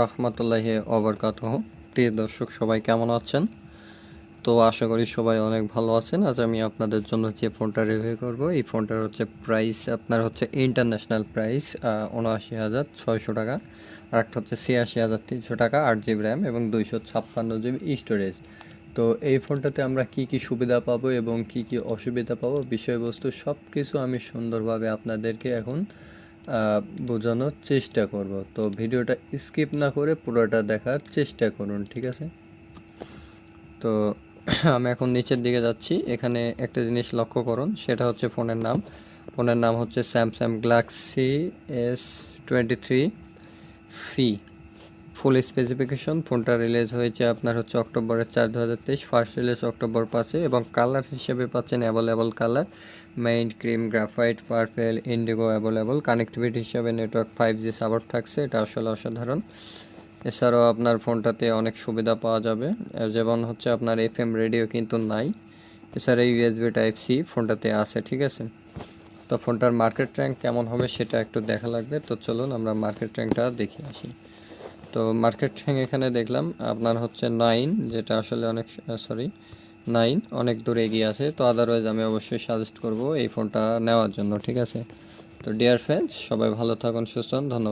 রাহমাতুল্লাহি ওয়া বারাকাতুহু। প্রিয় দর্শক সবাই কেমন আছেন? তো আশা করি সবাই অনেক ভালো আছেন। আজ আমি আপনাদের জন্য যে ফোনটা রিভিউ করব, এই ফোনটার হচ্ছে প্রাইস আপনার হচ্ছে ইন্টারন্যাশনাল প্রাইস ৭৯,৬০০ টাকা। আর একটা হচ্ছে ৮৬,৩০০ টাকা, ৮ জিবি র্যাম এবং ২৫৬ জিবি স্টোরেজ। তো এই ফোনটাতে আমরা কি কি সুবিধা পাবো এবং কি কি অসুবিধা পাবো, বিষয়বস্তু সব কিছু আমি সুন্দরভাবে আপনাদেরকে এখন বোঝানোর চেষ্টা করব। তো ভিডিওটা স্কিপ না করে পুরোটা দেখার চেষ্টা করুন, ঠিক আছে? তো আমি এখন নিচের দিকে যাচ্ছি। এখানে একটা জিনিস লক্ষ্য করুন, সেটা হচ্ছে ফোনের নাম হচ্ছে স্যামসাং গ্যালাক্সি S23 ফি। ফুল স্পেসিফিকেশন, ফোনটা রিলিজ হয়েছে আপনার হচ্ছে অক্টোবরের 4, 2023, ফার্স্ট রিলিজ অক্টোবর 5-এ এবং কালার হিসেবে পাচ্ছেন available colour main cream, graphite, purple, Indigo available. Connectivity হিসাবে নেটওয়ার্ক 5G সাপোর্ট থাকছে, এটা আসলে অসাধারণ। এছাড়াও আপনার ফোনটাতে অনেক সুবিধা পাওয়া যাবে, যেমন হচ্ছে আপনার FM রেডিও কিন্তু নাই। এছাড়া USB Type-C ফোনটাতে আছে, ঠিক আছে? তো ফোনটার মার্কেট র্যাঙ্ক কেমন হবে সেটা একটু দেখা লাগবে। তো চলুন আমরা মার্কেট র্যাঙ্কটা দেখে আসি। তো মার্কেট র্যাঙ্ক এখানে দেখলাম আপনার হচ্ছে 9, যেটা আসলে অনেক 9 অনেক দূরে এগিয়ে আছে। তো আদারওয়াইজ আমি অবশ্যই সাজেস্ট করব এই ফোনটা নেওয়ার জন্য, ঠিক আছে? তো ডিয়ার ফ্রেন্ডস, সবাই ভালো থাকুন, সুস্থ হন, ধন্যবাদ।